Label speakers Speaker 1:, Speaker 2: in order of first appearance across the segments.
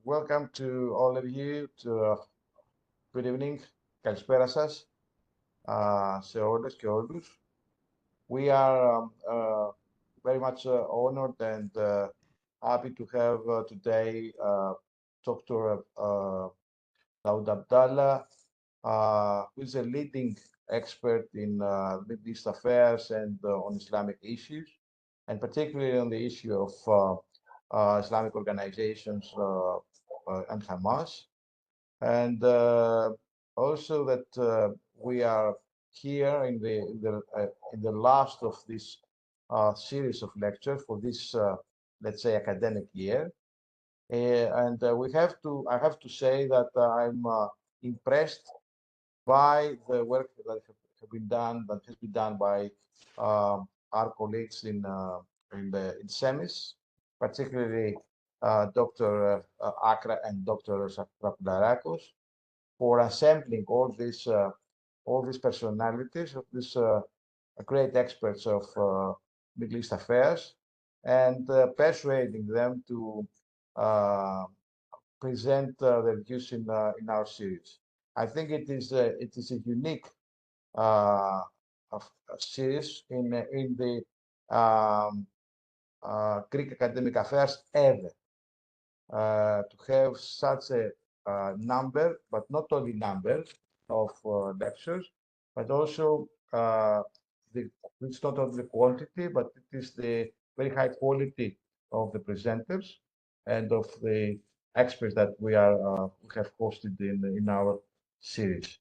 Speaker 1: welcome to all of you. Good evening. Καλησπέρα σας σε όλες και όλους. We are very much honored and happy to have today Dr. Daud Abdullah, who is a leading expert in Middle East affairs and on Islamic issues, and particularly on the issue of Islamic organizations and Hamas. And also that we are here in the last of this series of lectures for this, let's say, academic year. And I have to say that I'm impressed by the work that has been done by our colleagues in CEMMIS, particularly Dr. Akra and Dr. Rapularakos, for assembling all these personalities of these great experts of Middle East affairs and persuading them to present their views in our series. I think it is a unique series in the Greek academic affairs ever, to have such a number, but not only number of lectures, but also it's not only the quantity, but it is the very high quality of the presenters and of the experts that we have hosted in our series.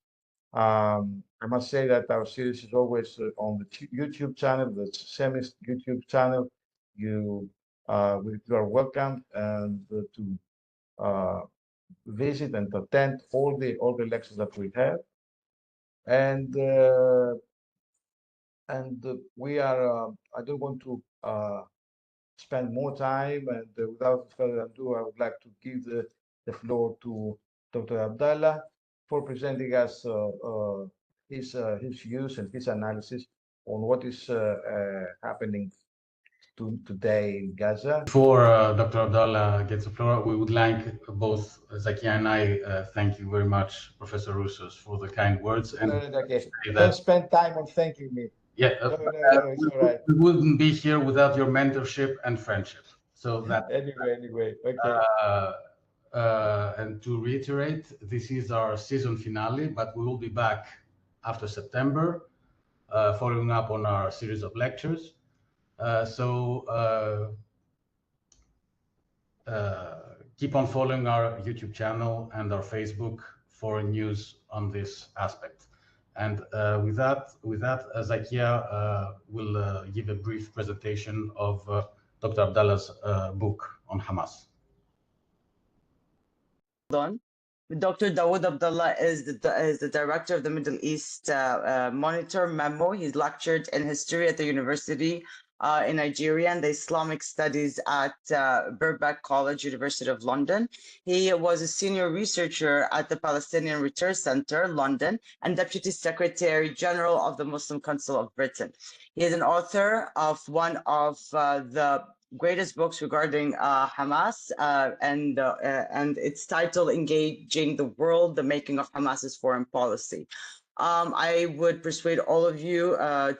Speaker 1: I must say that our series is always on the YouTube channel, the CEMMIS YouTube channel. You are welcome and to visit and attend all the lectures that we have. And we are. I don't want to spend more time, and without further ado, I would like to give the floor to Dr. Abdullah for presenting us his views and his analysis on what is happening today in Gaza.
Speaker 2: Before Dr. Abdullah gets the floor, we would like both Zakia and I thank you very much, Professor Roussos, for the kind words. And
Speaker 1: don't spend time on thanking me.
Speaker 2: Yeah,
Speaker 1: no, it's all right.
Speaker 2: We wouldn't be here without your mentorship and friendship. So that
Speaker 1: anyway, okay.
Speaker 2: And to reiterate, this is our season finale, but we will be back after September, following up on our series of lectures. Keep on following our YouTube channel and our Facebook for news on this aspect. And with that, Zakia will give a brief presentation of Dr. Abdullah's book on Hamas.
Speaker 3: Dr. Daud Abdullah is the director of the Middle East Monitor MEMO. He's lectured in history at the University in Nigeria and the Islamic Studies at Birkbeck College, University of London. He was a senior researcher at the Palestinian Return Centre, London, and Deputy Secretary General of the Muslim Council of Britain. He is an author of one of the greatest books regarding Hamas, and its title, Engaging the World, The Making of Hamas's Foreign Policy. I would persuade all of you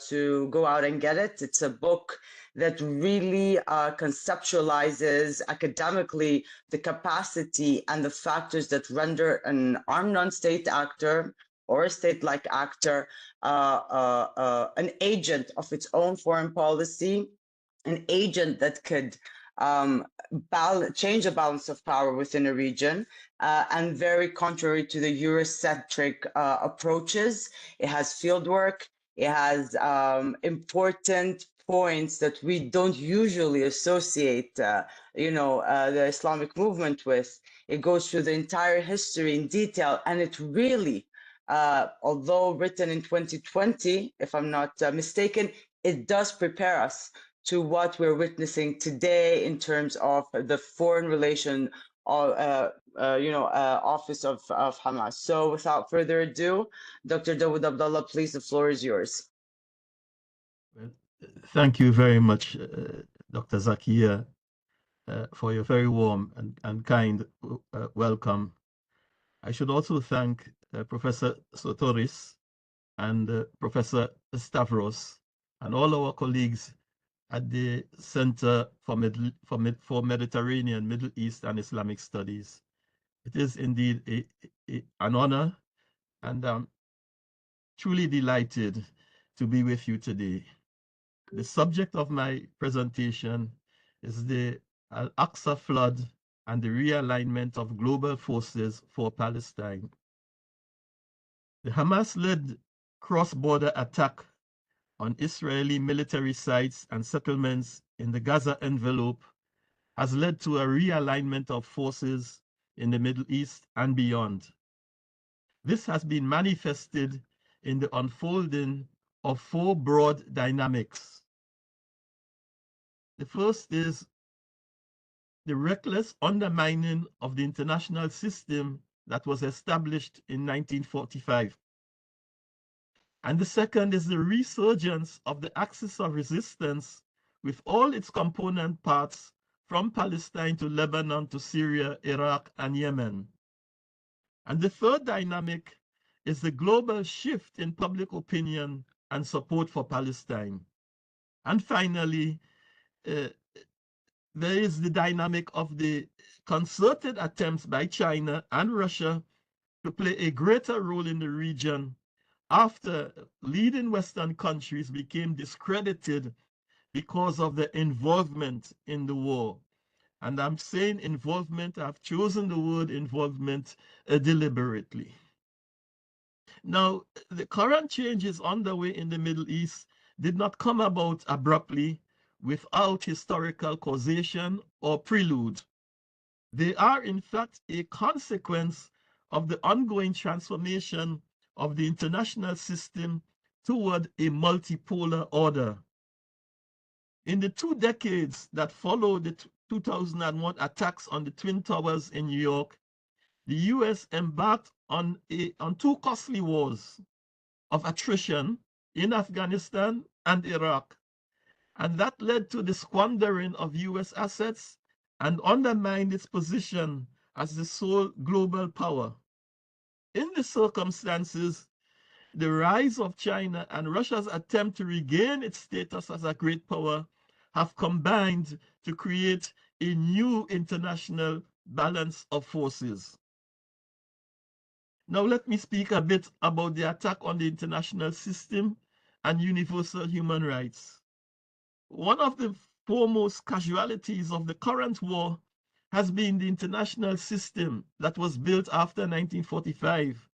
Speaker 3: to go out and get it. It's a book that really conceptualizes academically the capacity and the factors that render an armed non-state actor or a state-like actor an agent of its own foreign policy, an agent that could change the balance of power within a region, and very contrary to the Eurocentric approaches. It has fieldwork. It has important points that we don't usually associate, the Islamic movement with. It goes through the entire history in detail, and it really, although written in 2020, if I'm not mistaken, it does prepare us to what we're witnessing today in terms of the foreign relation office of Hamas. So without further ado, Dr. Daud Abdullah, please, the floor is yours.
Speaker 4: Thank you very much, Dr. Zakia. for your very warm and kind welcome. I should also thank Professor Sotoris and Professor Stavros and all our colleagues at the Center for Mediterranean, Middle East and Islamic Studies. It is indeed an honor, and I'm truly delighted to be with you today. The subject of my presentation is the Al-Aqsa Flood and the realignment of global forces for Palestine. The Hamas-led cross-border attack on Israeli military sites and settlements in the Gaza envelope has led to a realignment of forces in the Middle East and beyond. This has been manifested in the unfolding of four broad dynamics. The first is the reckless undermining of the international system that was established in 1945. And the second is the resurgence of the axis of resistance with all its component parts from Palestine to Lebanon to Syria, Iraq, and Yemen. And the third dynamic is the global shift in public opinion and support for Palestine. And finally, there is the dynamic of the concerted attempts by China and Russia to play a greater role in the region after leading Western countries became discredited because of their involvement in the war. And I'm saying involvement, I've chosen the word involvement deliberately. Now, the current changes underway in the Middle East did not come about abruptly without historical causation or prelude. They are, in fact, a consequence of the ongoing transformation of the international system toward a multipolar order. In the 2 decades that followed the 2001 attacks on the Twin Towers in New York, the US embarked on 2 costly wars of attrition in Afghanistan and Iraq, and that led to the squandering of US assets and undermined its position as the sole global power. In the circumstances, the rise of China and Russia's attempt to regain its status as a great power have combined to create a new international balance of forces. Now let me speak a bit about the attack on the international system and universal human rights. One of the foremost casualties of the current war has been the international system that was built after 1945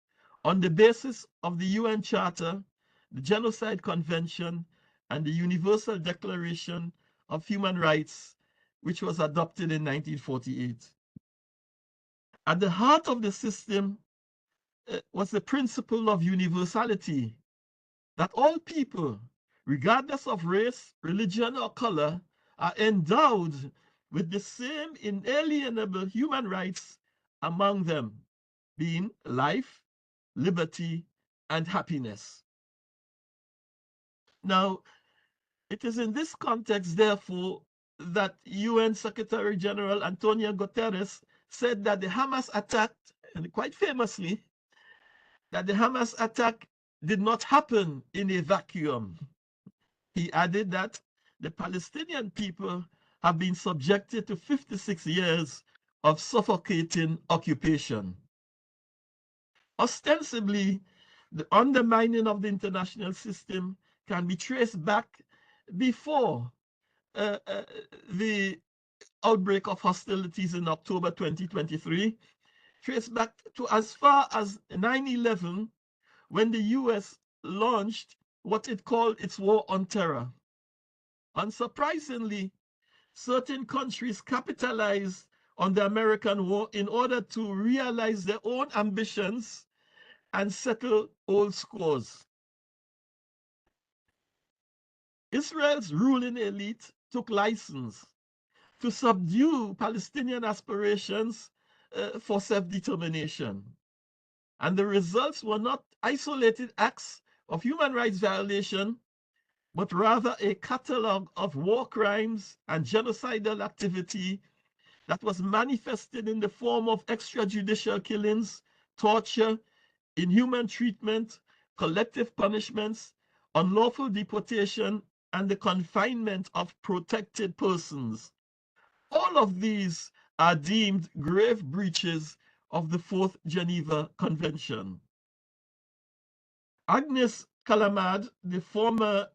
Speaker 4: on the basis of the UN Charter, the Genocide Convention, and the Universal Declaration of Human Rights, which was adopted in 1948. At the heart of the system was the principle of universality, that all people, regardless of race, religion, or color, are endowed with the same inalienable human rights, among them being life, liberty, and happiness. Now, it is in this context, therefore, that UN Secretary General Antonio Guterres said that the Hamas attack, and quite famously, that the Hamas attack did not happen in a vacuum. He added that the Palestinian people have been subjected to 56 years of suffocating occupation. Ostensibly, the undermining of the international system can be traced back before the outbreak of hostilities in October 2023, traced back to as far as 9/11, when the US launched what it called its war on terror. Unsurprisingly, certain countries capitalized on the American war in order to realize their own ambitions and settle old scores. Israel's ruling elite took license to subdue Palestinian aspirations for self-determination. And the results were not isolated acts of human rights violation, but rather a catalog of war crimes and genocidal activity that was manifested in the form of extrajudicial killings, torture, inhuman treatment, collective punishments, unlawful deportation, and the confinement of protected persons. All of these are deemed grave breaches of the Fourth Geneva Convention. Agnes Callamard, the former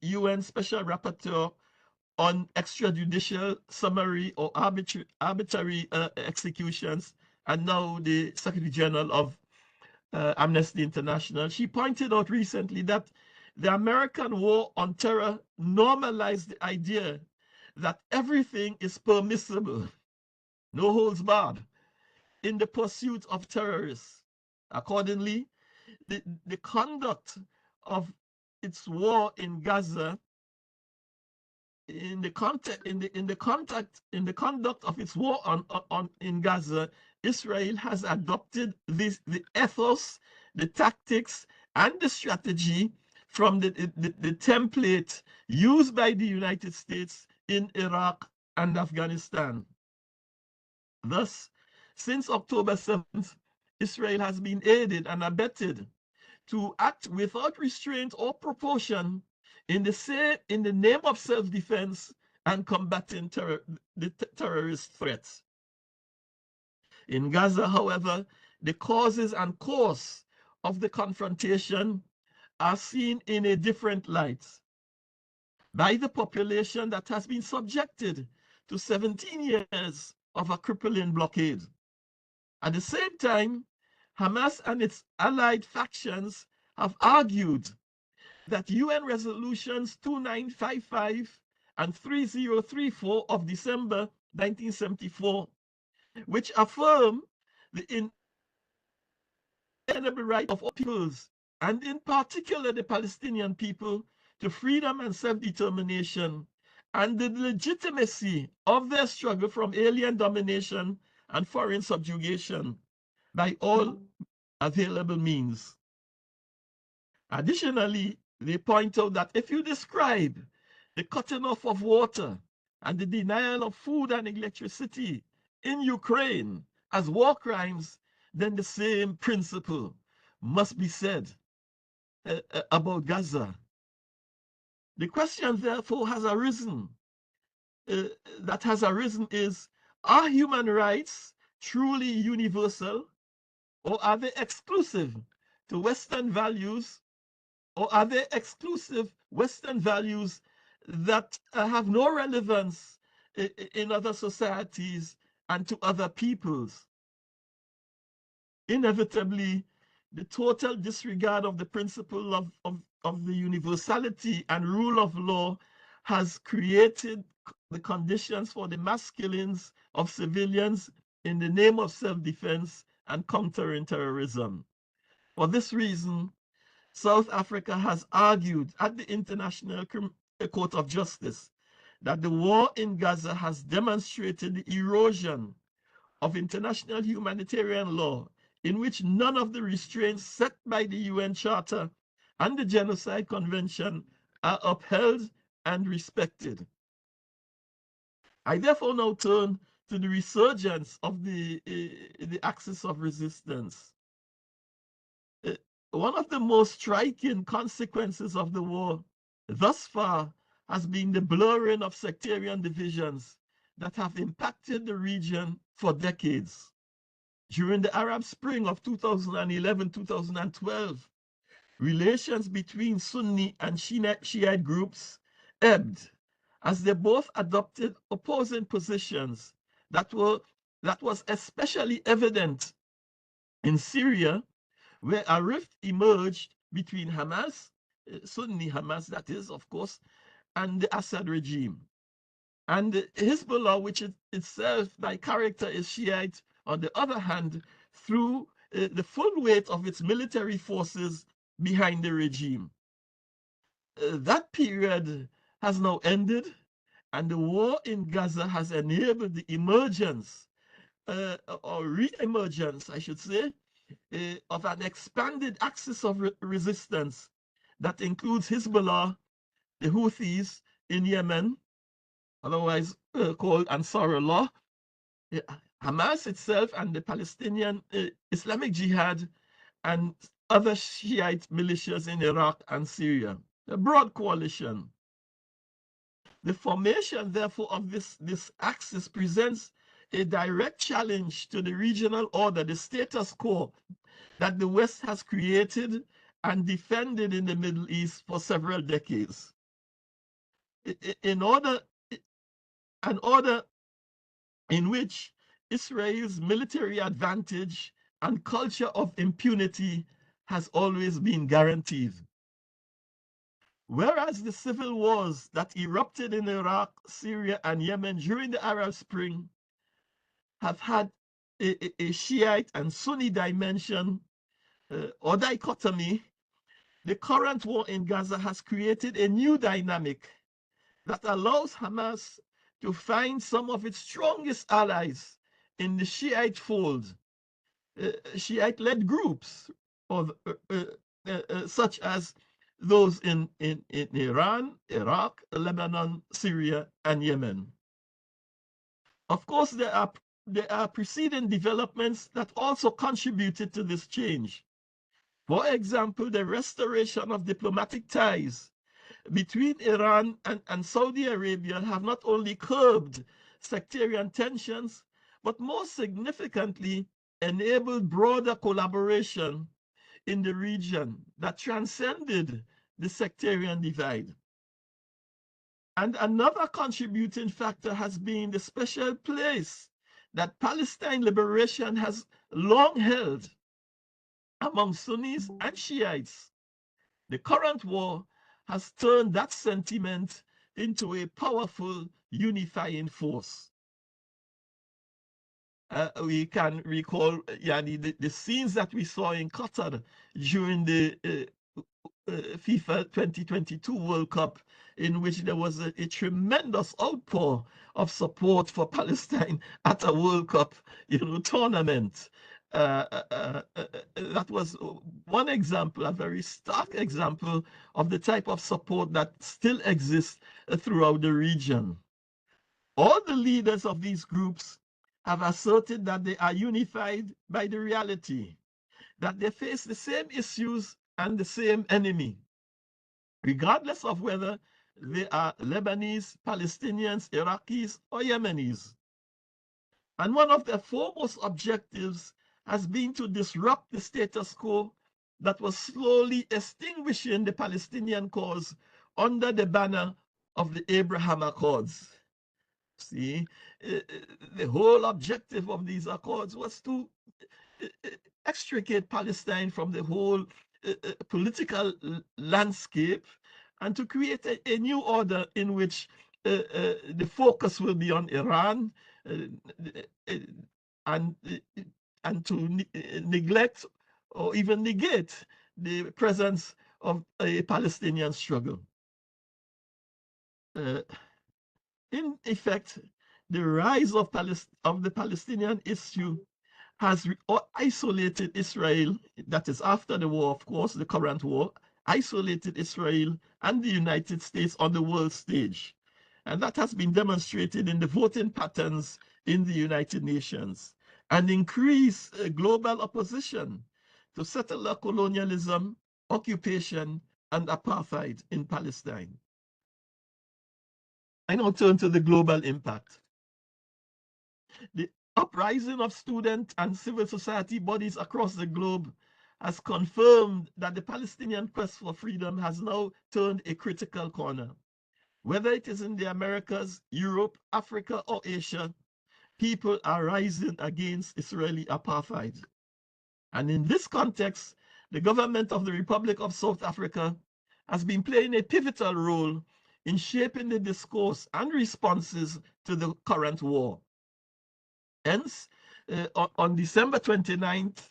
Speaker 4: UN Special Rapporteur on extrajudicial, summary, or arbitrary executions, and now the Secretary General of Amnesty International, she pointed out recently that the American war on terror normalized the idea that everything is permissible, no holds barred, in the pursuit of terrorists. Accordingly, the conduct of its war in Gaza, in the conduct of its war in Gaza, Israel has adopted the ethos, the tactics, and the strategy from the template used by the United States in Iraq and Afghanistan. Thus, since October 7th, Israel has been aided and abetted to act without restraint or proportion in the name of self-defense and combating the terrorist threats. In Gaza, however, the causes and course of the confrontation are seen in a different light by the population that has been subjected to 17 years of a crippling blockade. At the same time, Hamas and its allied factions have argued that UN resolutions 2955 and 3034 of December 1974, which affirm the inalienable right of all peoples, and in particular the Palestinian people, to freedom and self-determination, and the legitimacy of their struggle from alien domination and foreign subjugation by all available means. Additionally, they point out that if you describe the cutting off of water and the denial of food and electricity in Ukraine as war crimes, then the same principle must be said about Gaza. The question, therefore, that has arisen is, are human rights truly universal, or are they exclusive to Western values, or are they exclusive Western values that have no relevance in other societies and to other peoples? Inevitably, the total disregard of the principle of the universality and rule of law has created the conditions for the mass killings of civilians in the name of self-defense and countering terrorism. For this reason, South Africa has argued at the International Court of Justice that the war in Gaza has demonstrated the erosion of international humanitarian law, in which none of the restraints set by the UN Charter and the Genocide Convention are upheld and respected. I therefore now turn to the resurgence of the axis of resistance. One of the most striking consequences of the war thus far has been the blurring of sectarian divisions that have impacted the region for decades. During the Arab Spring of 2011-2012, relations between Sunni and Shiite groups ebbed as they both adopted opposing positions. That was especially evident in Syria, where a rift emerged between Hamas, Sunni Hamas that is, of course, and the Assad regime. And Hezbollah, which itself by character is Shiite, on the other hand, threw the full weight of its military forces behind the regime. That period has now ended, and the war in Gaza has enabled the emergence, or re-emergence, I should say, of an expanded axis of resistance that includes Hezbollah, the Houthis in Yemen, otherwise called Ansarullah, Hamas itself and the Palestinian Islamic Jihad and other Shiite militias in Iraq and Syria, a broad coalition. The formation, therefore, of this axis presents a direct challenge to the regional order, the status quo that the West has created and defended in the Middle East for several decades. An order in which Israel's military advantage and culture of impunity has always been guaranteed. Whereas the civil wars that erupted in Iraq, Syria, and Yemen during the Arab Spring have had a Shiite and Sunni dimension or dichotomy, the current war in Gaza has created a new dynamic that allows Hamas to find some of its strongest allies in the Shiite fold, Shiite-led groups of, such as those in Iran, Iraq, Lebanon, Syria, and Yemen. Of course, there are preceding developments that also contributed to this change. For example, the restoration of diplomatic ties between Iran and Saudi Arabia have not only curbed sectarian tensions, but more significantly enabled broader collaboration in the region that transcended the sectarian divide. And another contributing factor has been the special place that Palestine liberation has long held among Sunnis and Shiites. The current war has turned that sentiment into a powerful unifying force. We can recall the scenes that we saw in Qatar during the FIFA 2022 World Cup, in which there was a tremendous outpour of support for Palestine at a World Cup tournament. That was one example, a very stark example of the type of support that still exists throughout the region. All the leaders of these groups have asserted that they are unified by the reality that they face the same issues and the same enemy, regardless of whether they are Lebanese, Palestinians, Iraqis, or Yemenis. And one of their foremost objectives has been to disrupt the status quo that was slowly extinguishing the Palestinian cause under the banner of the Abraham Accords. See, the whole objective of these accords was to extricate Palestine from the whole political landscape and to create a new order in which the focus will be on Iran and to neglect or even negate the presence of a Palestinian struggle. In effect, the rise of the Palestinian issue has isolated Israel, that is after the war, of course, the current war, isolated Israel and the United States on the world stage. And that has been demonstrated in the voting patterns in the United Nations and increased global opposition to settler colonialism, occupation, and apartheid in Palestine. I now turn to the global impact. The uprising of student and civil society bodies across the globe has confirmed that the Palestinian quest for freedom has now turned a critical corner. Whether it is in the Americas, Europe, Africa, or Asia, people are rising against Israeli apartheid. And in this context, the government of the Republic of South Africa has been playing a pivotal role in shaping the discourse and responses to the current war. Hence, on December 29th,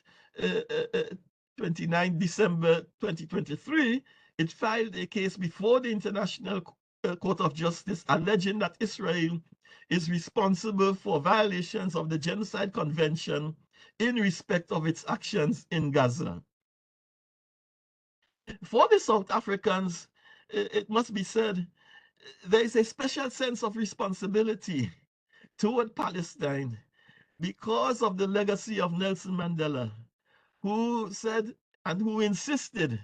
Speaker 4: 29 December 2023, it filed a case before the International Court of Justice alleging that Israel is responsible for violations of the Genocide Convention in respect of its actions in Gaza. For the South Africans, it must be said, there is a special sense of responsibility toward Palestine because of the legacy of Nelson Mandela, who said and who insisted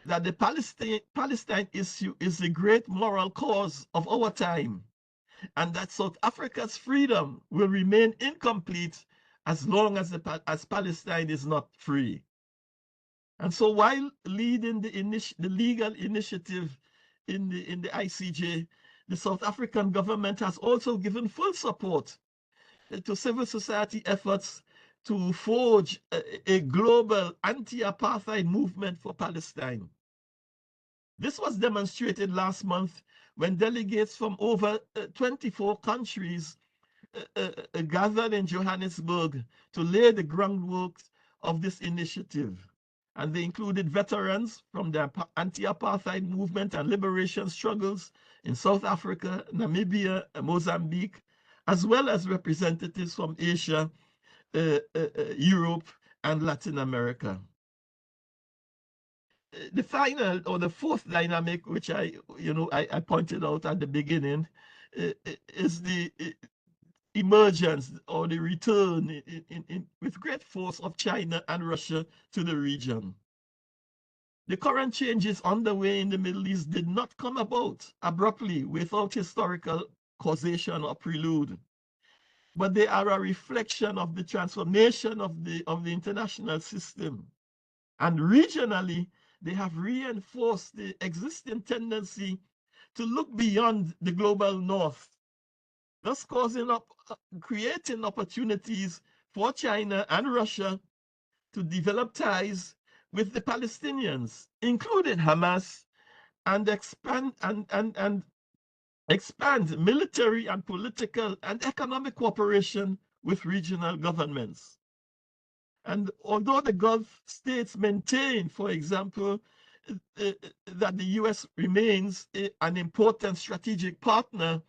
Speaker 4: that the Palestine issue is the great moral cause of our time, and that South Africa's freedom will remain incomplete as long as Palestine is not free. And so while leading the legal initiative in the ICJ, the South African government has also given full support to civil society efforts to forge a global anti-apartheid movement for Palestine. This was demonstrated last month when delegates from over 24 countries gathered in Johannesburg to lay the groundwork of this initiative. And they included veterans from the anti-apartheid movement and liberation struggles in South Africa, Namibia, Mozambique, as well as representatives from Asia, Europe, and Latin America. The final or the fourth dynamic, which I pointed out at the beginning, is the emergence or the return with great force of China and Russia to the region. The current changes underway in the Middle East did not come about abruptly without historical causation or prelude, but they are a reflection of the transformation of the international system. And regionally, they have reinforced the existing tendency to look beyond the global north, thus creating opportunities for China and Russia to develop ties with the Palestinians, including Hamas, and expand military and political and economic cooperation with regional governments. And although the Gulf states maintain, for example, that the US remains an important strategic partner,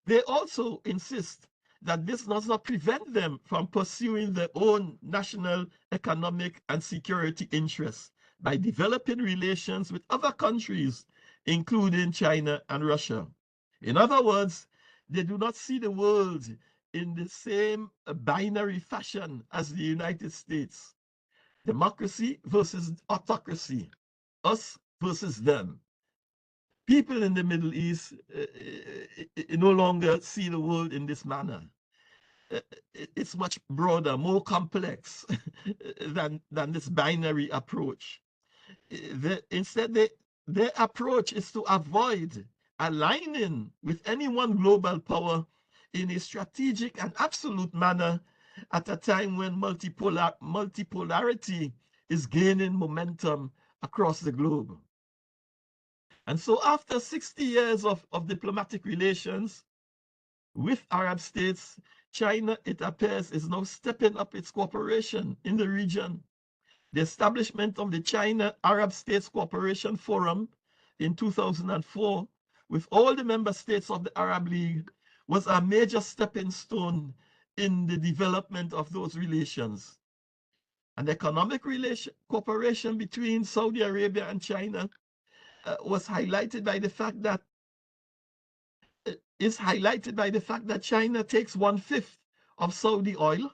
Speaker 4: they also insist that this does not prevent them from pursuing their own national economic and security interests by developing relations with other countries, including China and Russia. In other words, they do not see the world in the same binary fashion as the United States. Democracy versus autocracy, us versus them. People in the Middle East no longer see the world in this manner. It's much broader, more complex than this binary approach. Instead, their approach is to avoid aligning with any one global power in a strategic and absolute manner at a time when multipolarity is gaining momentum across the globe. And so after 60 years of diplomatic relations with Arab states, China, it appears, is now stepping up its cooperation in the region. The establishment of the China-Arab States Cooperation Forum in 2004 with all the member states of the Arab League was a major stepping stone in the development of those relations. And economic cooperation between Saudi Arabia and China was highlighted by the fact that China takes 1/5 of Saudi oil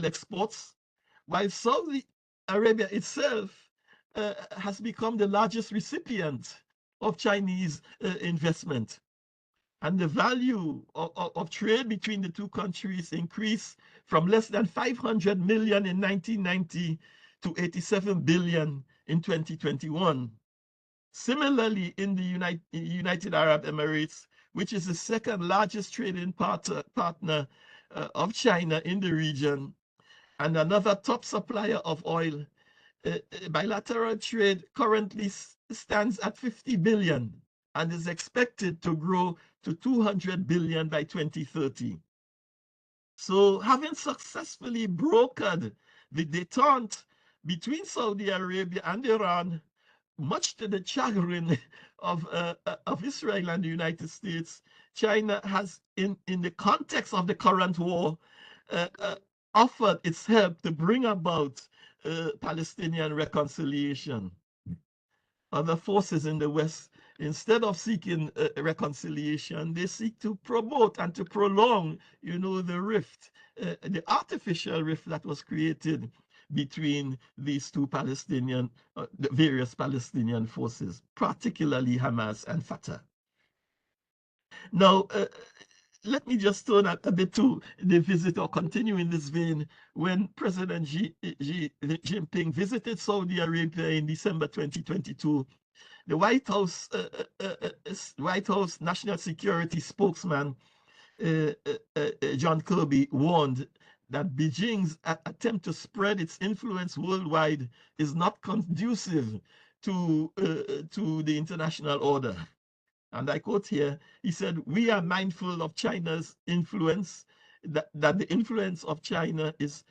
Speaker 4: exports, while Saudi Arabia itself has become the largest recipient of Chinese investment. And the value of trade between the two countries increased from less than 500 million in 1990 to 87 billion in 2021. Similarly, in the United Arab Emirates, which is the second largest trading partner of China in the region, and another top supplier of oil, bilateral trade currently stands at 50 billion and is expected to grow to 200 billion by 2030. So having successfully brokered the détente between Saudi Arabia and Iran, much to the chagrin of Israel and the United States, China has, in the context of the current war, offered its help to bring about Palestinian reconciliation. Other forces in the West Instead of seeking reconciliation, they seek to promote and to prolong, you know, the rift, the artificial rift that was created between these two Palestinian, the various Palestinian forces, particularly Hamas and Fatah. Now, let me just turn a bit to the visit, or continue in this vein. When President Xi Jinping visited Saudi Arabia in December 2022, the White House National Security spokesman, John Kirby, warned that Beijing's attempt to spread its influence worldwide is not conducive to the international order. And I quote here, he said, "We are mindful of China's influence, that the influence of China is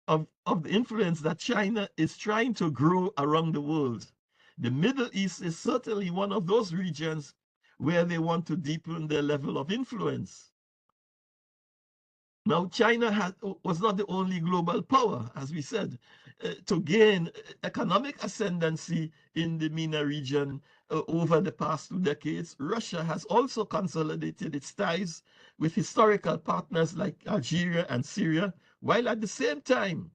Speaker 4: of the influence that China is trying to grow around the world. The Middle East is certainly one of those regions where they want to deepen their level of influence." Now, China was not the only global power, as we said, to gain economic ascendancy in the MENA region over the past 2 decades. Russia has also consolidated its ties with historical partners like Algeria and Syria, while at the same time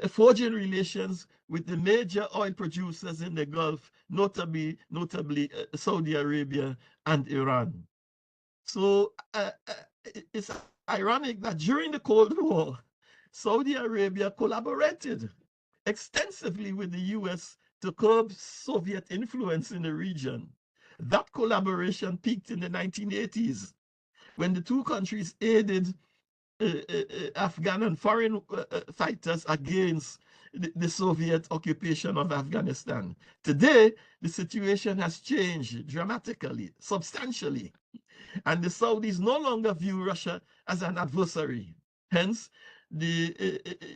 Speaker 4: forging relations with the major oil producers in the Gulf, notably Saudi Arabia and Iran. So it's ironic that during the Cold War, Saudi Arabia collaborated extensively with the US to curb Soviet influence in the region. That collaboration peaked in the 1980s when the two countries aided Afghan and foreign fighters against the Soviet occupation of Afghanistan. Today, the situation has changed dramatically, substantially, and the Saudis no longer view Russia as an adversary. Hence, the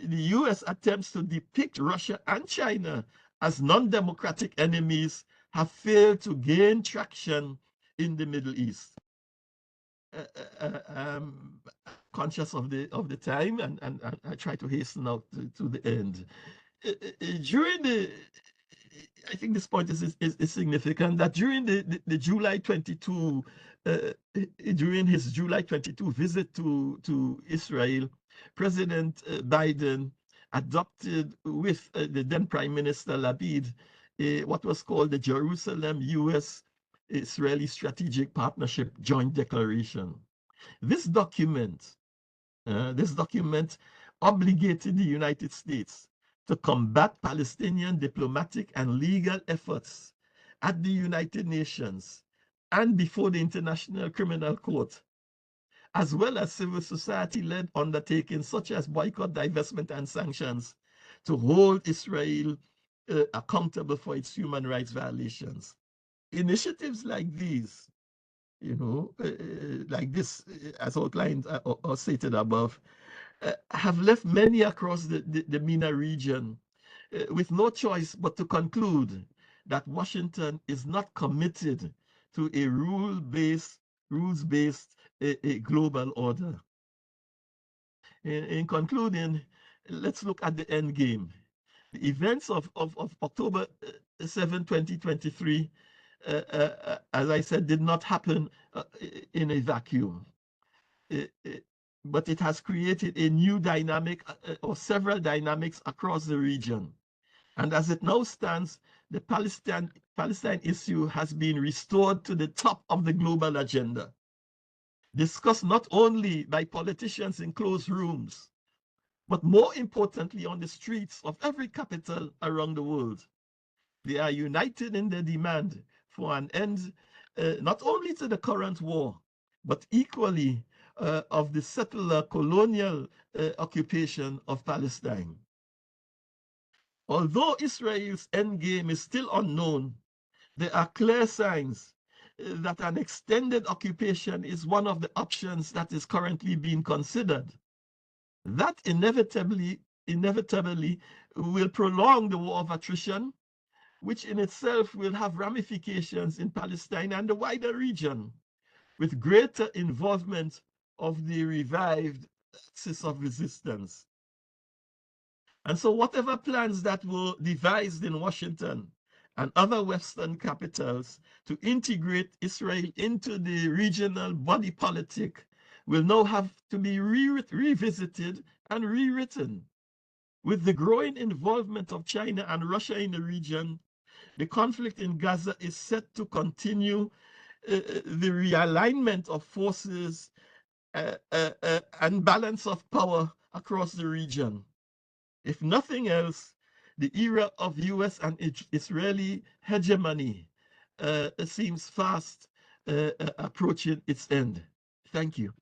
Speaker 4: US attempts to depict Russia and China as non-democratic enemies have failed to gain traction in the Middle East. Conscious of the time, and I try to hasten out to the end. During I think this point is significant, that during the July 22, during his July 22 visit to Israel, President Biden adopted with the then Prime Minister Lapid what was called the Jerusalem-US Israeli Strategic Partnership Joint Declaration. This document obligated the United States to combat Palestinian diplomatic and legal efforts at the United Nations and before the International Criminal Court, as well as civil society-led undertakings such as boycott, divestment, and sanctions to hold Israel accountable for its human rights violations. Initiatives like these, you know, like this, as outlined or stated above, have left many across the MENA region with no choice but to conclude that Washington is not committed to a rules-based global order. In concluding, let's look at the end game. The events of October 7, 2023, as I said, did not happen in a vacuum. But it has created a new dynamic or several dynamics across the region. And as it now stands, the Palestine issue has been restored to the top of the global agenda, discussed not only by politicians in closed rooms, but more importantly on the streets of every capital around the world. They are united in their demand for an end not only to the current war, but equally of the settler colonial occupation of Palestine. Although Israel's endgame is still unknown, there are clear signs that an extended occupation is one of the options that is currently being considered. That inevitably will prolong the war of attrition, which in itself will have ramifications in Palestine and the wider region, with greater involvement of the revived axis of resistance. And so whatever plans that were devised in Washington and other Western capitals to integrate Israel into the regional body politic will now have to be revisited and rewritten. With the growing involvement of China and Russia in the region, the conflict in Gaza is set to continue the realignment of forces and balance of power across the region. If nothing else, the era of US and Israeli hegemony seems fast approaching its end. Thank you.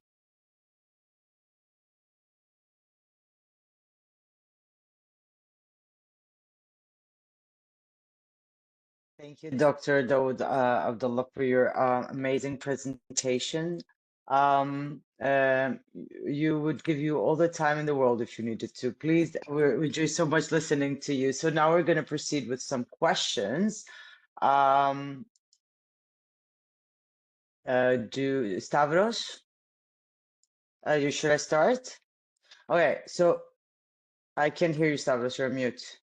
Speaker 3: Thank you, Dr. Daud Abdullah, for your amazing presentation. You would give you all the time in the world if you needed to. Please, we enjoy so much listening to you. So now we're going to proceed with some questions. Stavros, should I start? Okay, so I can't hear you, Stavros. You're mute.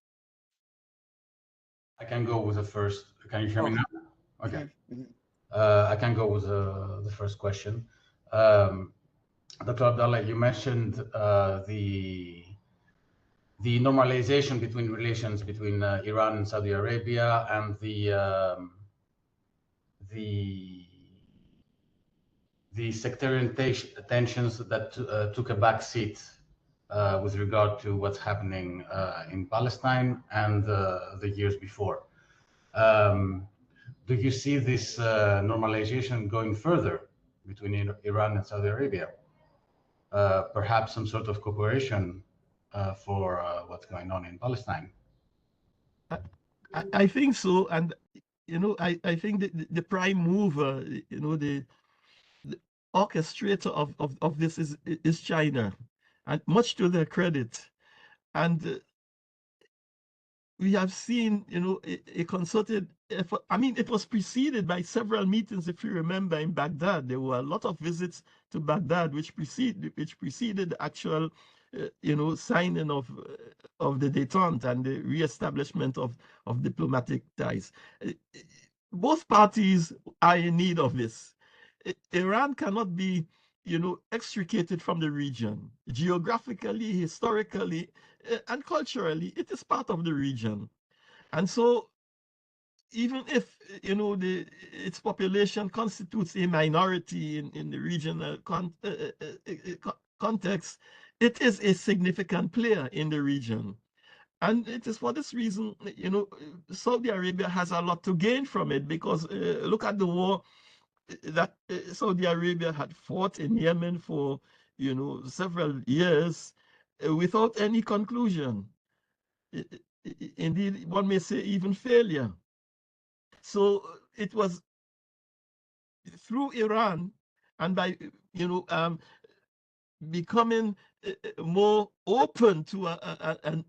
Speaker 2: I can go with the first. Can you hear me now? Okay. I can go with the first question. Dr. Abdullah, you mentioned the normalization between relations between Iran and Saudi Arabia and the sectarian tensions that took a back seat with regard to what's happening in Palestine and the years before. Do you see this normalization going further between Iran and Saudi Arabia? Perhaps some sort of cooperation for what's going on in Palestine?
Speaker 4: I think so, and I think the prime mover, the orchestrator of this is China, and much to their credit. And we have seen, a concerted effort. I mean, it was preceded by several meetings, if you remember, in Baghdad. There were a lot of visits to Baghdad, which preceded the actual, signing of the détente and the reestablishment of diplomatic ties. Both parties are in need of this. Iran cannot be, extricated from the region. Geographically, historically, and culturally, it is part of the region. And so, even if, its population constitutes a minority in the regional context, it is a significant player in the region. And it is for this reason, Saudi Arabia has a lot to gain from it, because look at the war that Saudi Arabia had fought in Yemen for, several years without any conclusion. Indeed, one may say even failure. So it was through Iran and by, becoming more open to a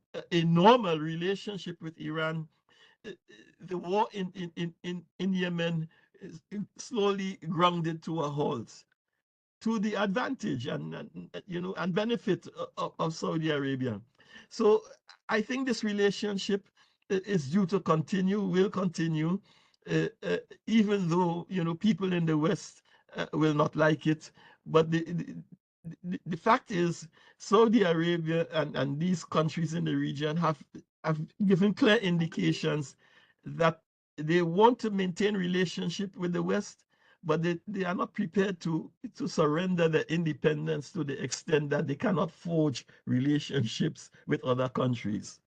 Speaker 4: normal relationship with Iran, the war in Yemen is slowly grounded to a halt, to the advantage and benefit of Saudi Arabia. So I think this relationship is due to continue, will continue, even though people in the West will not like it. But the fact is, Saudi Arabia and these countries in the region have given clear indications that they want to maintain relationship with the West, but they are not prepared to surrender their independence to the extent that they cannot forge relationships with other countries.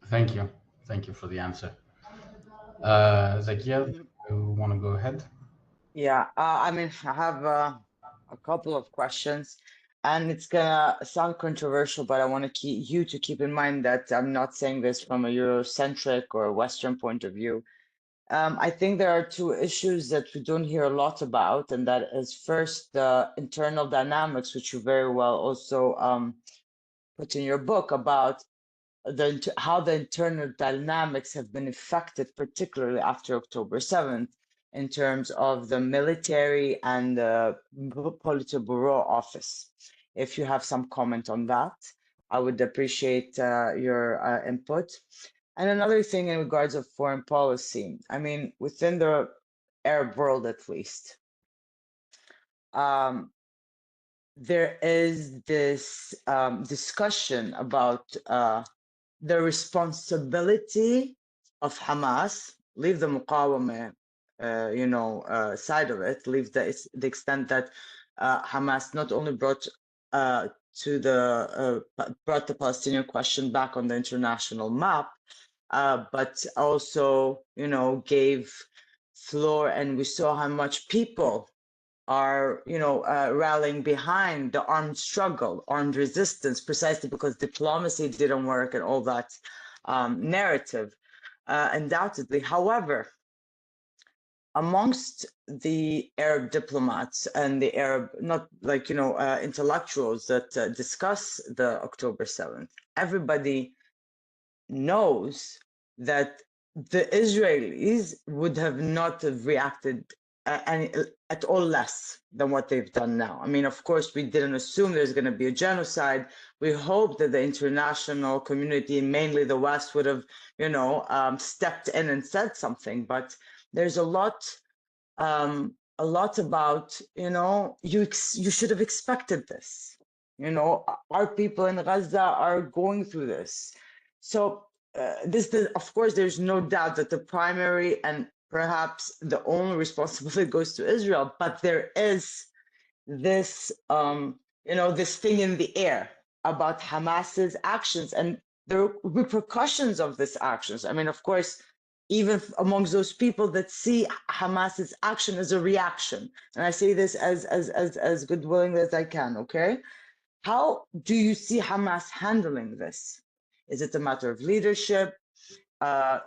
Speaker 2: Thank you. Thank you for the answer. Zakia, you want to go ahead?
Speaker 3: Yeah, I mean, I have a couple of questions, and it's gonna sound controversial, but I want you to keep in mind that I'm not saying this from a Eurocentric or a Western point of view. I think there are two issues that we don't hear a lot about, and that is first the internal dynamics, which you very well also put in your book about how the internal dynamics have been affected, particularly after October 7th, in terms of the military and the Politburo office. If you have some comment on that. I would appreciate your input. And another thing in regards of foreign policy, I mean, within the Arab world at least, there is this discussion about the responsibility of Hamas, leave the Muqawamah, side of it, leave the extent that Hamas not only brought brought the Palestinian question back on the international map, but also, gave floor, and we saw how much people are, rallying behind the armed struggle, armed resistance, precisely because diplomacy didn't work and all that narrative, undoubtedly. However, amongst the Arab diplomats and the Arab, not like, intellectuals that discuss the October 7th, everybody knows that the Israelis would have not have reacted at all less than what they've done now. I mean, of course, we didn't assume there's going to be a genocide. We hope that the international community, mainly the West, would have, stepped in and said something. But there's a lot about, you should have expected this. Our people in Gaza are going through this. So of course, there's no doubt that the primary and perhaps the only responsibility goes to Israel, but there is this, this thing in the air about Hamas's actions and the repercussions of these actions. I mean, of course, even amongst those people that see Hamas's action as a reaction, and I say this as good-willing as I can, okay? How do you see Hamas handling this? Is it a matter of leadership?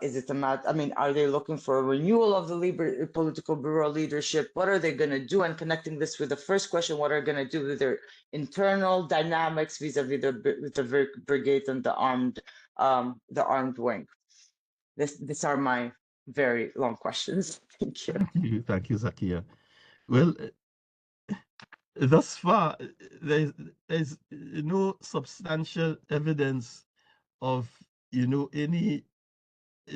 Speaker 3: Is it a matter, I mean, are they looking for a renewal of the political bureau leadership? What are they going to do? And connecting this with the first question, what are they going to do with their internal dynamics vis-a-vis the brigade and the armed wing? These are my very long questions. Thank you.
Speaker 4: Thank you, Zakia. Well, thus far, there's no substantial evidence of, any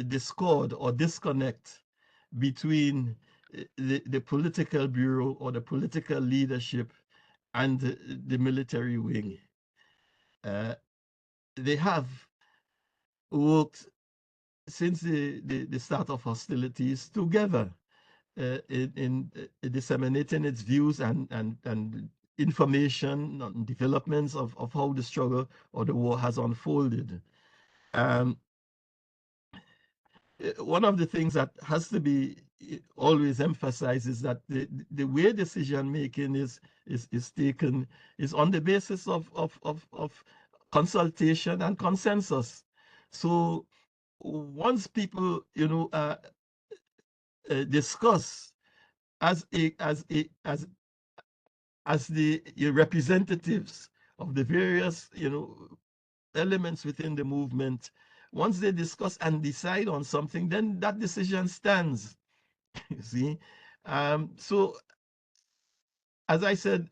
Speaker 4: discord or disconnect between the political bureau or the political leadership and the military wing. They have worked since the start of hostilities together in disseminating its views and information on developments of how the struggle or the war has unfolded. One of the things that has to be always emphasized is that the way decision making is taken is on the basis of consultation and consensus. So once people discuss as the representatives of the various elements within the movement, once they discuss and decide on something, then that decision stands. You see, so as I said,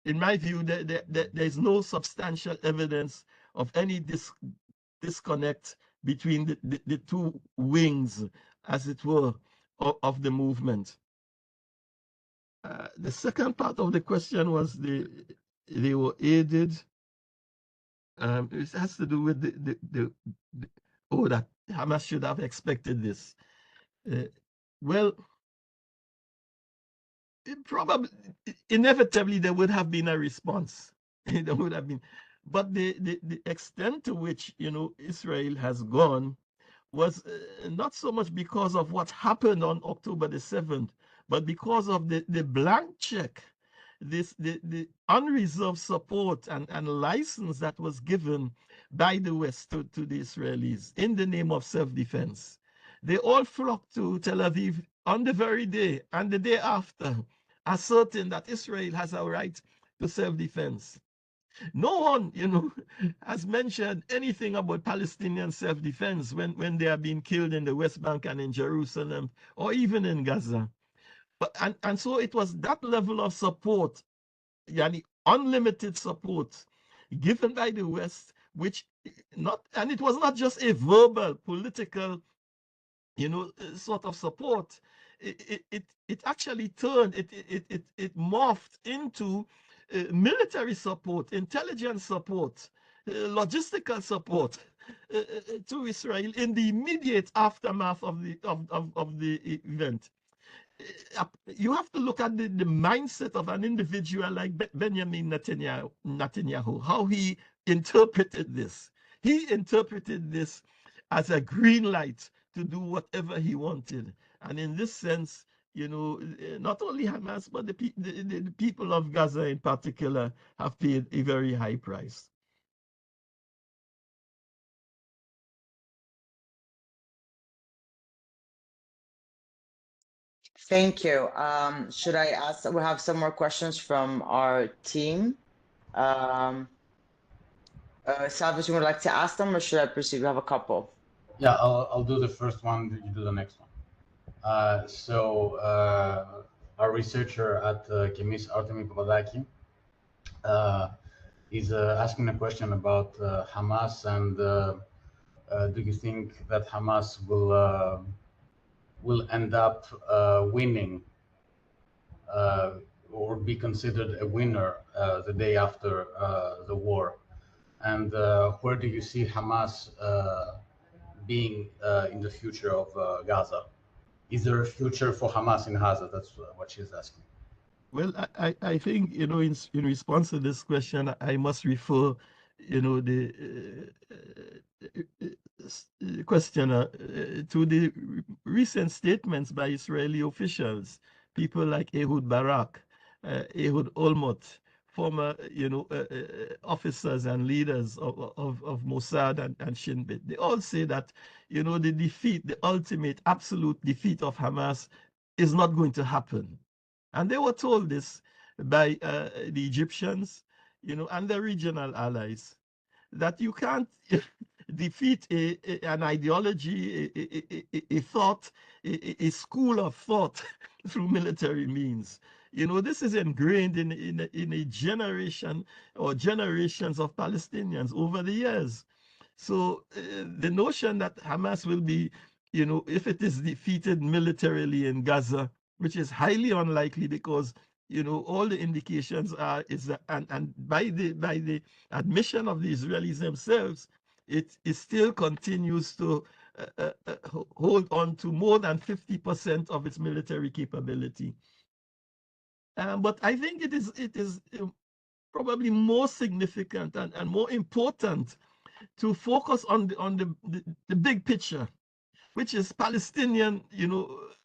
Speaker 4: in my view, there's no substantial evidence of any disconnect between the two wings, as it were, of the movement. The second part of the question was they were aided. It has to do with that Hamas should have expected this. Well, probably, inevitably, there would have been a response. There would have been, but the extent to which Israel has gone was not so much because of what happened on October the 7th, but because of the blank check, the unreserved support and license that was given by the West to the Israelis in the name of self-defense. They all flocked to Tel Aviv on the very day and the day after, asserting that Israel has a right to self-defense. No one, has mentioned anything about Palestinian self-defense when they are being killed in the West Bank and in Jerusalem or even in Gaza. But and so it was that level of support, yani unlimited support, given by the West which and it was not just a verbal political, sort of support. It actually turned, it morphed into military support, intelligence support, logistical support to Israel in the immediate aftermath of the event. You have to look at the mindset of an individual like Benjamin Netanyahu, how he interpreted this. He interpreted this as a green light to do whatever he wanted. And in this sense, not only Hamas, but the people of Gaza in particular have paid a very high price.
Speaker 3: Thank you. Should I ask? We have some more questions from our team. Salvage, you would like to ask them, or should I proceed? We have a couple.
Speaker 2: Yeah, I'll do the first one. You do the next one. Our researcher at CEMMIS, Artemi Papadaki, is asking a question about Hamas, and do you think that Hamas will end up winning or be considered a winner the day after the war? And where do you see Hamas being in the future of Gaza? Is there a future for Hamas in Gaza? That's what she's asking.
Speaker 4: Well, I think, in response to this question, I must refer, the questioner to the recent statements by Israeli officials, people like Ehud Barak, Ehud Olmert, former, officers and leaders of Mossad and Shin Bet. They all say that, the ultimate, absolute defeat of Hamas is not going to happen. And they were told this by the Egyptians, and their regional allies, that you can't defeat an ideology, a thought, a school of thought through military means. This is ingrained in a generation or generations of Palestinians over the years. So the notion that Hamas will be, if it is defeated militarily in Gaza, which is highly unlikely, because all the indications are and by the admission of the Israelis themselves, it still continues to hold on to more than 50% of its military capability. But I think it is probably more significant and more important to focus on the big picture, which is Palestinian,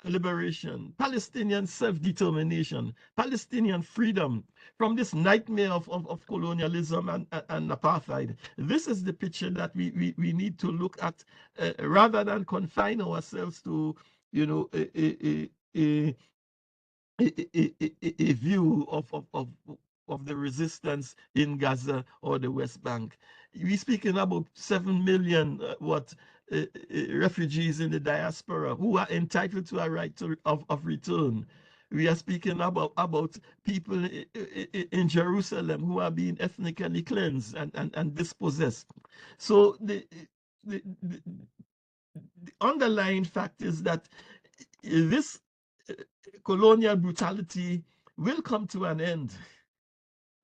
Speaker 4: liberation, Palestinian self-determination, Palestinian freedom from this nightmare of colonialism and apartheid. This is the picture that we need to look at, rather than confine ourselves to, a view of the resistance in Gaza or the West Bank. We're speaking about 7 million refugees in the diaspora who are entitled to a right of return. We are speaking about people in Jerusalem who are being ethnically cleansed and dispossessed. So the underlying fact is that this colonial brutality will come to an end,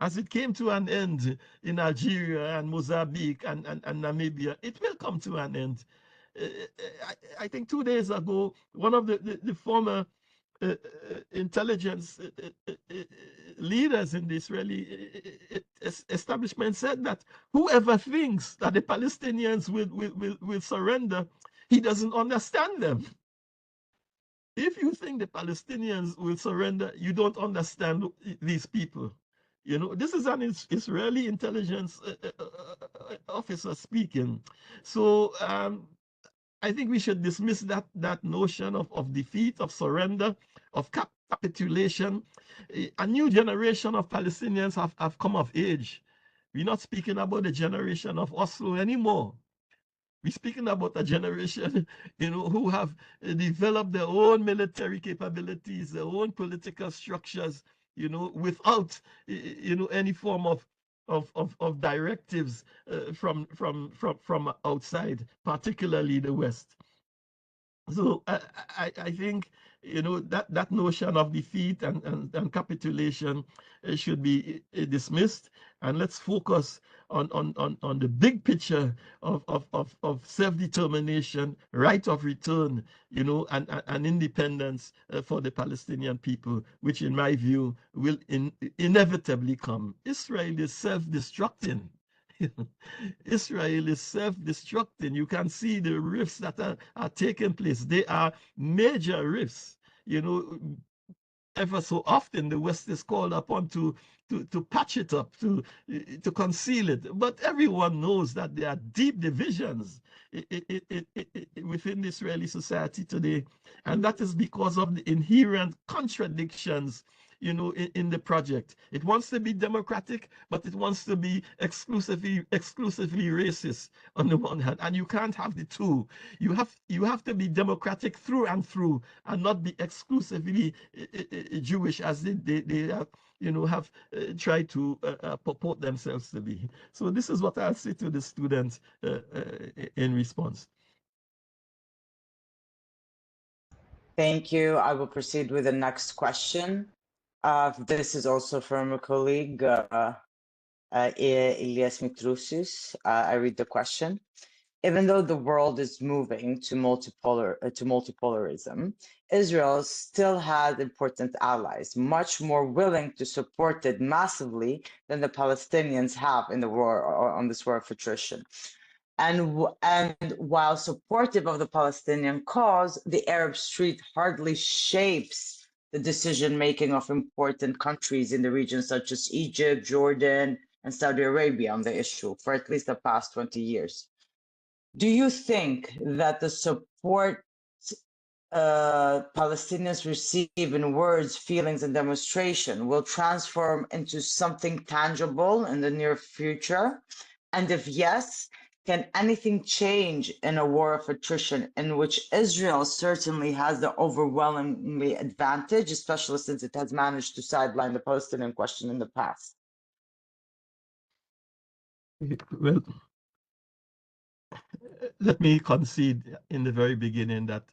Speaker 4: as it came to an end in Algeria and Mozambique and Namibia. It will come to an end. I think 2 days ago, one of the former intelligence leaders in the Israeli establishment said that whoever thinks that the Palestinians will surrender, he doesn't understand them. If you think the Palestinians will surrender, you don't understand these people. This is an Israeli intelligence officer speaking. So I think we should dismiss that notion of defeat, of surrender, of capitulation. A new generation of Palestinians have come of age. We're not speaking about the generation of Oslo anymore. We're speaking about a generation, who have developed their own military capabilities, their own political structures, without, any form of of directives from outside, particularly the West. So I think, you know, that notion of defeat and capitulation should be dismissed, and let's focus on the big picture of self-determination, right of return, you know, and independence for the Palestinian people, which in my view will inevitably come. Israel is self-destructing. Israel is self-destructing. You can see the rifts that are taking place. They are major rifts. You know, ever so often the West is called upon to patch it up, to conceal it. But everyone knows that there are deep divisions within the Israeli society today, and that is because of the inherent contradictions, you know, in the project. It wants to be democratic, but it wants to be exclusively racist on the one hand, and you can't have the two. You have to be democratic through and through, and not be exclusively Jewish, as they have, you know, have tried to purport themselves to be. So this is what I'll say to the students in response.
Speaker 3: Thank you. I will proceed with the next question. This is also from a colleague, Elias Mitrousis. I read the question. Even though the world is moving to multipolarism, Israel still has important allies, much more willing to support it massively than the Palestinians have in the war on this war of attrition. And while supportive of the Palestinian cause, the Arab Street hardly shapes the decision-making of important countries in the region, such as Egypt, Jordan, and Saudi Arabia on the issue for at least the past 20 years. Do you think that the support Palestinians receive in words, feelings, and demonstration will transform into something tangible in the near future? And if yes, can anything change in a war of attrition in which Israel certainly has the overwhelmingly advantage, especially since it has managed to sideline the Palestinian question in the past?
Speaker 4: Well, let me concede in the very beginning that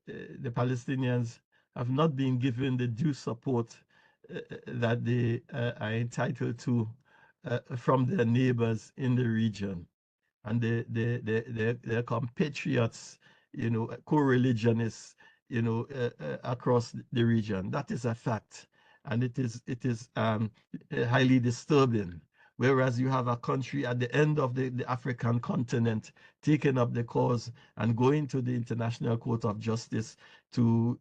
Speaker 4: the Palestinians have not been given the due support that they are entitled to from their neighbors in the region, and their compatriots, you know, co-religionists, you know, across the region. That is a fact, and it is highly disturbing. Whereas you have a country at the end of the African continent taking up the cause and going to the International Court of Justice to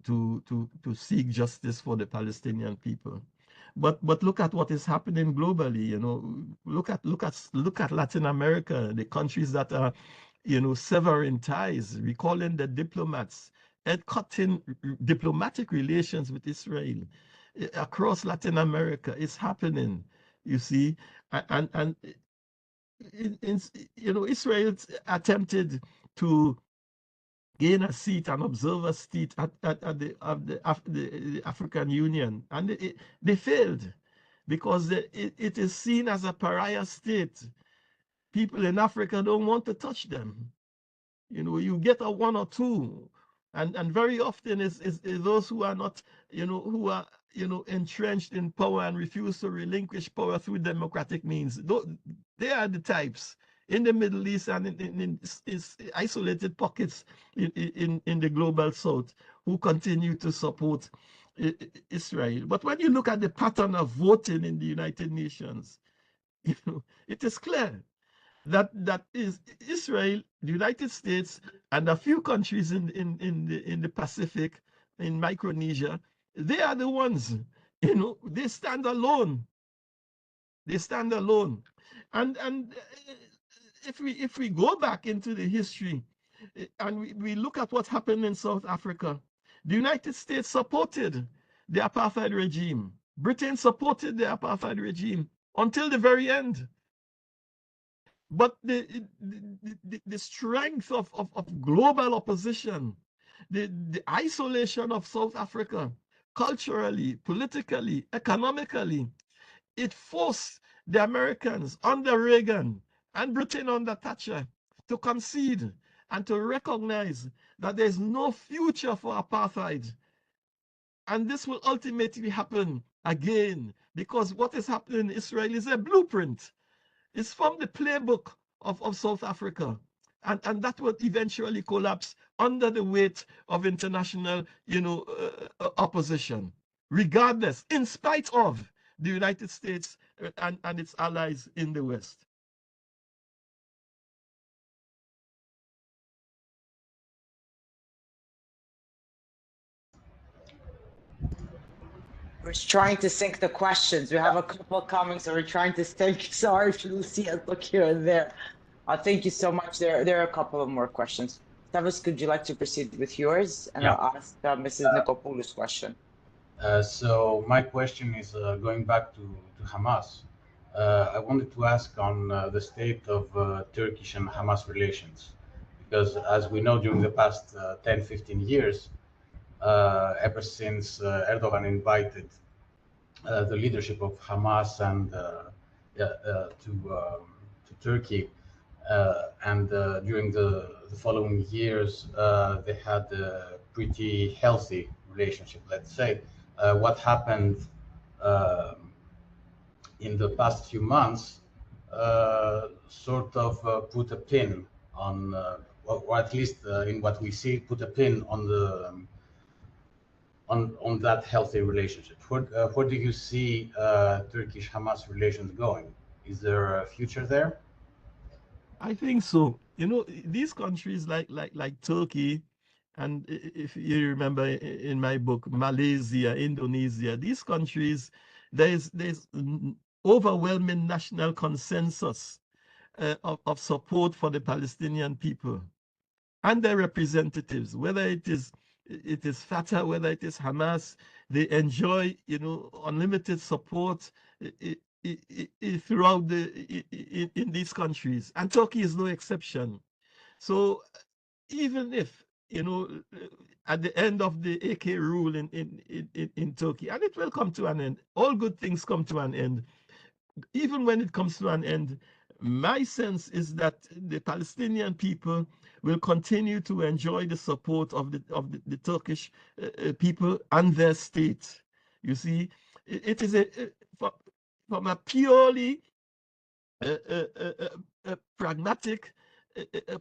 Speaker 4: seek justice for the Palestinian people. But look at what is happening globally. You know, look at Latin America, the countries that are, you know, severing ties, recalling the diplomats and cutting diplomatic relations with Israel across Latin America. It's happening. You see, and you know, Israel attempted to gain a seat, an observer seat at the African Union, and they failed because it is seen as a pariah state. People in Africa don't want to touch them. You know, you get a one or two, and very often is those who are not, you know, who are, you know, entrenched in power and refuse to relinquish power through democratic means. They are the types in the Middle East and in isolated pockets in the global South who continue to support Israel. But when you look at the pattern of voting in the United Nations, you know, it is clear that is Israel, the United States, and a few countries in the Pacific, in Micronesia. They are the ones, you know, they stand alone. They stand alone. And if we go back into the history and we look at what happened in South Africa, the United States supported the apartheid regime. Britain supported the apartheid regime until the very end. But the strength of global opposition, the isolation of South Africa, culturally, politically, economically, it forced the Americans under Reagan and Britain under Thatcher to concede and to recognize that there's no future for apartheid. And this will ultimately happen again, because what is happening in Israel is a blueprint. It's from the playbook of South Africa. And that will eventually collapse under the weight of international, opposition, regardless, in spite of the United States and its allies in the West.
Speaker 3: We're trying to sync the questions. We have a couple coming, so we're trying to sync. Sorry if you see us look here and there. Thank you so much. There are a couple of more questions. Stavros, could you like to proceed with yours? And I'll ask Mrs. Nikopoulos' question.
Speaker 2: So my question is going back to Hamas. I wanted to ask on the state of Turkish and Hamas relations, because as we know, during the past 10, 15 years, ever since Erdogan invited the leadership of Hamas and to Turkey, and during the following years, they had a pretty healthy relationship, let's say. What happened in the past few months sort of put a pin on, or at least in what we see, put a pin on the on that healthy relationship. Where do you see Turkish-Hamas relations going? Is there a future there?
Speaker 4: I think so. These countries like Turkey, and if you remember in my book, Malaysia, Indonesia, these countries, there's overwhelming national consensus of support for the Palestinian people and their representatives, whether it is Fatah, whether it is Hamas. They enjoy, unlimited support throughout in these countries, and Turkey is no exception. So even if, at the end of the AK rule in Turkey, and it will come to an end, all good things come to an end. Even when it comes to an end, my sense is that the Palestinian people will continue to enjoy the support of the Turkish people and their state. You see, it is from a purely pragmatic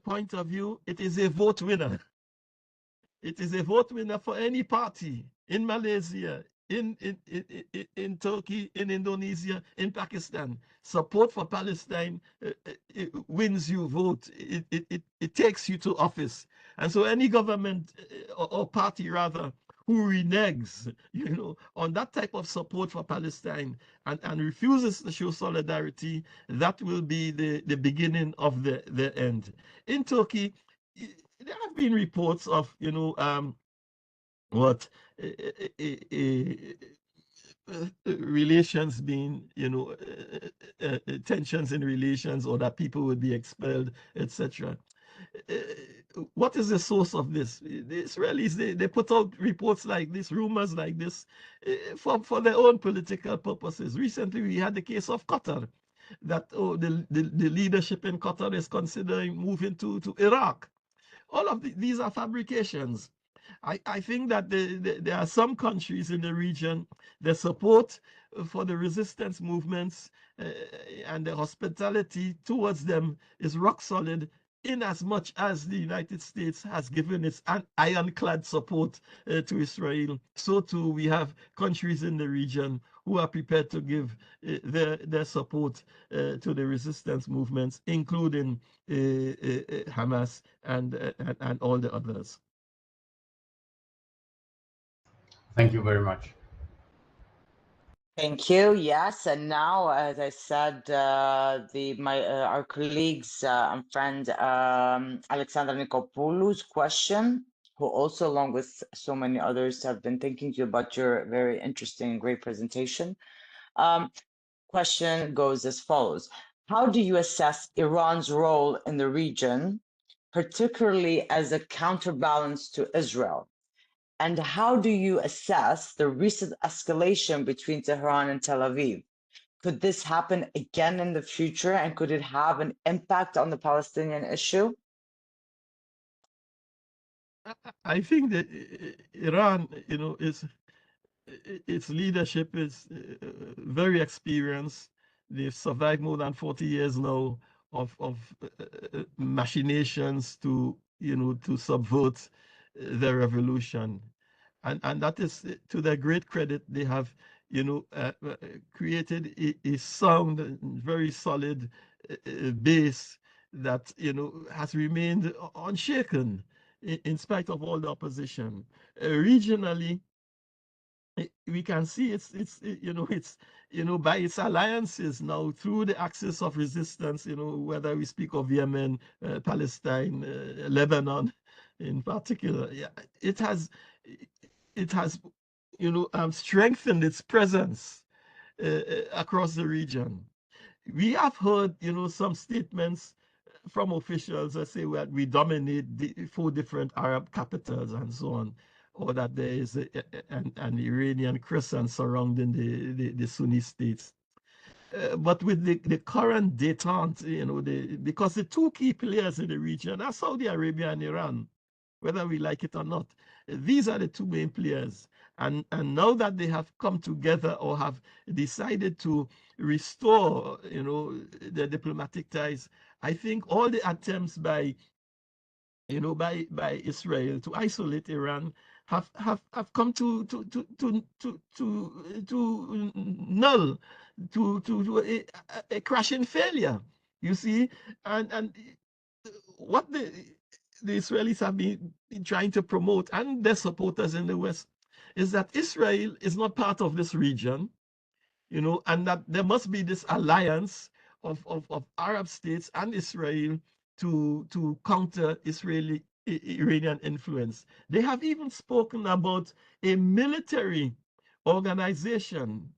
Speaker 4: point of view, it is a vote winner. It is a vote winner for any party in Malaysia, in Turkey, in Indonesia, in Pakistan. Support for Palestine it wins you vote. It takes you to office. And so any government or party rather who reneges, on that type of support for Palestine and refuses to show solidarity, that will be the beginning of the end. In Turkey, there have been reports of, relations being, tensions in relations, or that people would be expelled, etc. What is the source of this? The Israelis, they put out reports like this, rumors like this, for their own political purposes. Recently, we had the case of Qatar, that the leadership in Qatar is considering moving to Iraq. All of these are fabrications. I think that there are some countries in the region, the support for the resistance movements and the hospitality towards them is rock solid, in as much as the United States has given its ironclad support to Israel. So too, we have countries in the region who are prepared to give their support to the resistance movements, including Hamas and all the others.
Speaker 2: Thank you very much.
Speaker 3: Thank you. Yes, and now, as I said, our colleagues and friend Alexandra Nikopoulos' question, who also, along with so many others, have been thinking to you about your very interesting and great presentation. Question goes as follows: how do you assess Iran's role in the region, particularly as a counterbalance to Israel? And how do you assess the recent escalation between Tehran and Tel Aviv? Could this happen again in the future, and could it have an impact on the Palestinian issue?
Speaker 4: I think that Iran, its leadership is very experienced. They've survived more than 40 years now of machinations to subvert the revolution, and that is to their great credit. They have created a sound, very solid base that has remained unshaken in spite of all the opposition. Regionally, we can see it's by its alliances now through the axis of resistance, whether we speak of Yemen, Palestine, Lebanon in particular. Yeah, it has strengthened its presence across the region. We have heard some statements from officials that say, well, we dominate the 4 different Arab capitals and so on, or that there is an Iranian crescent surrounding the Sunni states. But with the current détente, because the 2 key players in the region are Saudi Arabia and Iran, whether we like it or not, these are the 2 main players. And now that they have come together or have decided to restore, their diplomatic ties, I think all the attempts by Israel to isolate Iran have come to null, to a crashing failure. You see, and what the Israelis have been trying to promote, and their supporters in the West, is that Israel is not part of this region, and that there must be this alliance of Arab states and Israel to counter Iranian influence. They have even spoken about a military organization,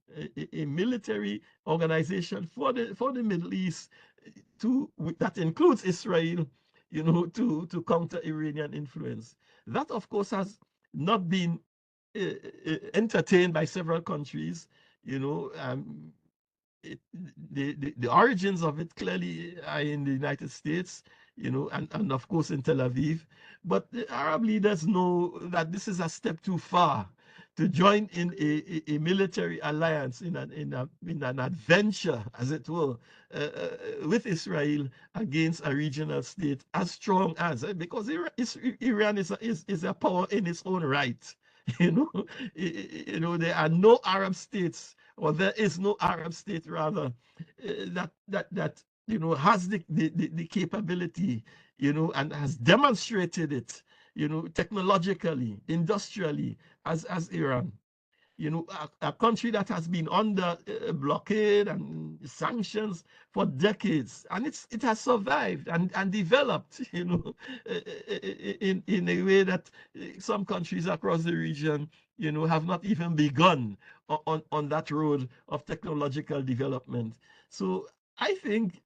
Speaker 4: a military organization for the Middle East that includes Israel, to counter Iranian influence. That, of course, has not been entertained by several countries. The origins of it clearly are in the United States, and of course in Tel Aviv. But the Arab leaders know that this is a step too far to join in a military alliance, in an adventure, as it were, with Israel against a regional state as strong as, because Iran is a power in its own right. There are no Arab states, or there is no Arab state rather, that has the capability, and has demonstrated it, technologically, industrially, as Iran. A country that has been under blockade and sanctions for decades, and it has survived and developed, in a way that some countries across the region, have not even begun on that road of technological development. So I think,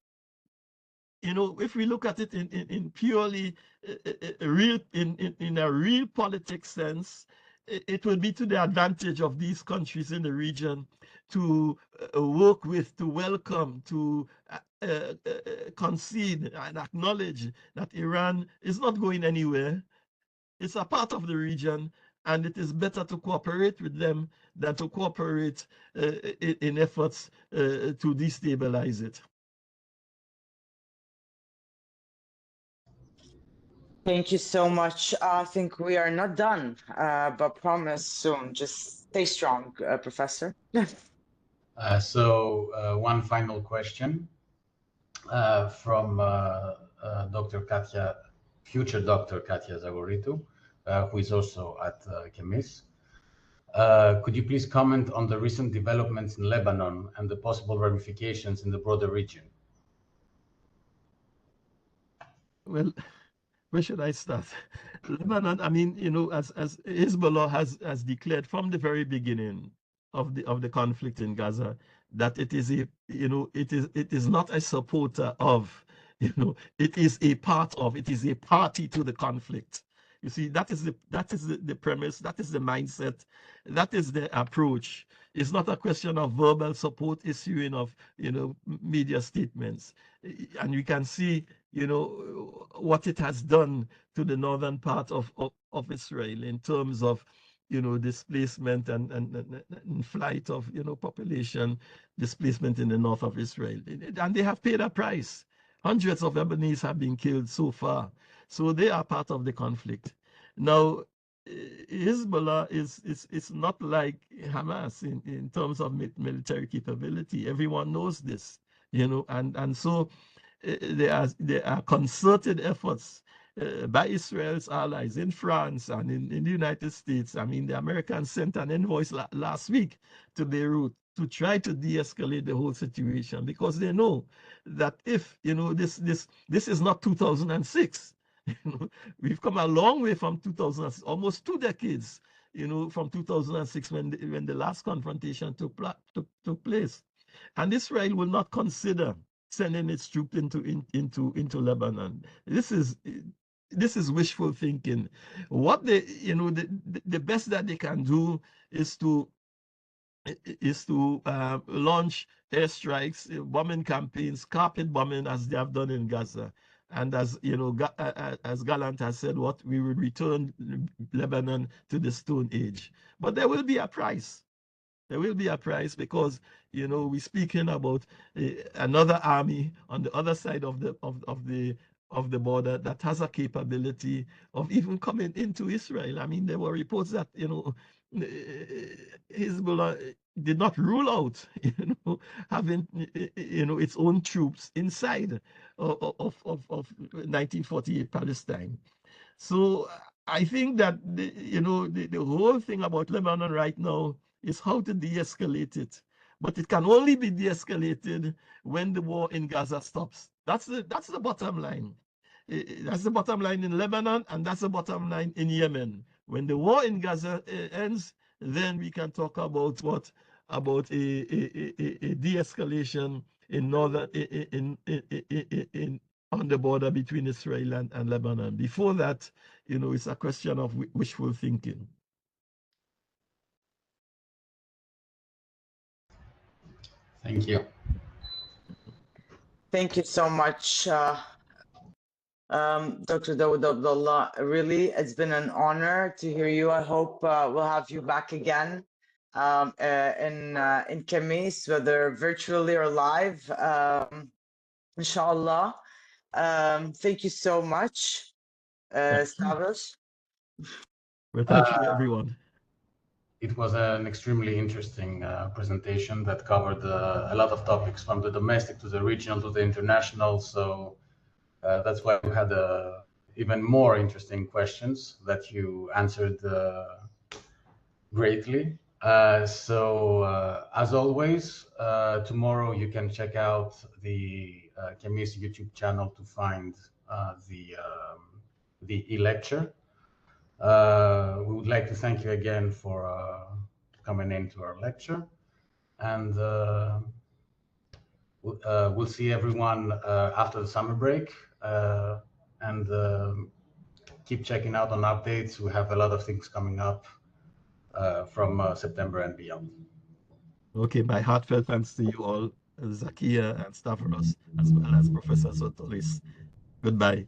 Speaker 4: if we look at it in purely in a real politics sense, it will be to the advantage of these countries in the region to work with, to welcome, to concede and acknowledge that Iran is not going anywhere. It's a part of the region, and it is better to cooperate with them than to cooperate in efforts to destabilize it.
Speaker 3: Thank you so much. I think we are not done, but promise soon. Just stay strong, Professor.
Speaker 2: So one final question from Dr. Katia, future Dr. Katia Zagoritu, who is also at CEMMIS. Could you please comment on the recent developments in Lebanon and the possible ramifications in the broader region?
Speaker 4: Well, where should I start? Lebanon, I mean, as Hezbollah has declared from the very beginning of the conflict in Gaza, that it is it is not a supporter of, it is a part of, it is a party to the conflict. You see, that is the premise, that is the mindset, that is the approach. It's not a question of verbal support issuing of, media statements. And you can see, what it has done to the northern part of Israel in terms of, displacement and flight of, population displacement in the north of Israel. And they have paid a price. Hundreds of Lebanese have been killed so far. So they are part of the conflict. Now, Hezbollah is not like Hamas in terms of military capability. Everyone knows this, and so there are concerted efforts by Israel's allies in France and in the United States. I mean, the Americans sent an invoice last week to Beirut to try to de-escalate the whole situation, because they know that if this is not 2006. We've come a long way from 2006, almost 2 decades, from 2006 when the last confrontation took place. And Israel will not consider sending its troops into Lebanon. This is wishful thinking. What they, the best that they can do is to launch airstrikes, bombing campaigns, carpet bombing, as they have done in Gaza. And as as Gallant has said, what we will return Lebanon to the Stone Age. But there will be a price. There will be a price, because we're speaking about another army on the other side of the border that has a capability of even coming into Israel. I mean, there were reports that Hezbollah did not rule out having its own troops inside of 1948 Palestine. So I think that the whole thing about Lebanon right now is how to de-escalate it. But it can only be de-escalated when the war in Gaza stops. That's the bottom line. That's the bottom line in Lebanon, and that's the bottom line in Yemen. When the war in Gaza ends, then we can talk about a de-escalation in northern on the border between Israel and Lebanon. Before that, it's a question of wishful thinking.
Speaker 2: Thank you.
Speaker 3: Thank you so much, Dr. Daud Abdullah. Really, it's been an honor to hear you. I hope we'll have you back again in CEMMIS, whether virtually or live, inshallah. Thank you so much, Stavros.
Speaker 4: Well, thank you, everyone.
Speaker 2: It was an extremely interesting presentation that covered a lot of topics, from the domestic to the regional to the international. So that's why we had even more interesting questions that you answered greatly. So as always, tomorrow you can check out the CEMMIS YouTube channel to find the e-lecture. We would like to thank you again for coming into our lecture, and we'll see everyone after the summer break, and keep checking out on updates. We have a lot of things coming up from September and beyond.
Speaker 4: Okay, my heartfelt thanks to you all, Zakia and Stavros, as well as Professor Sotoris. Goodbye.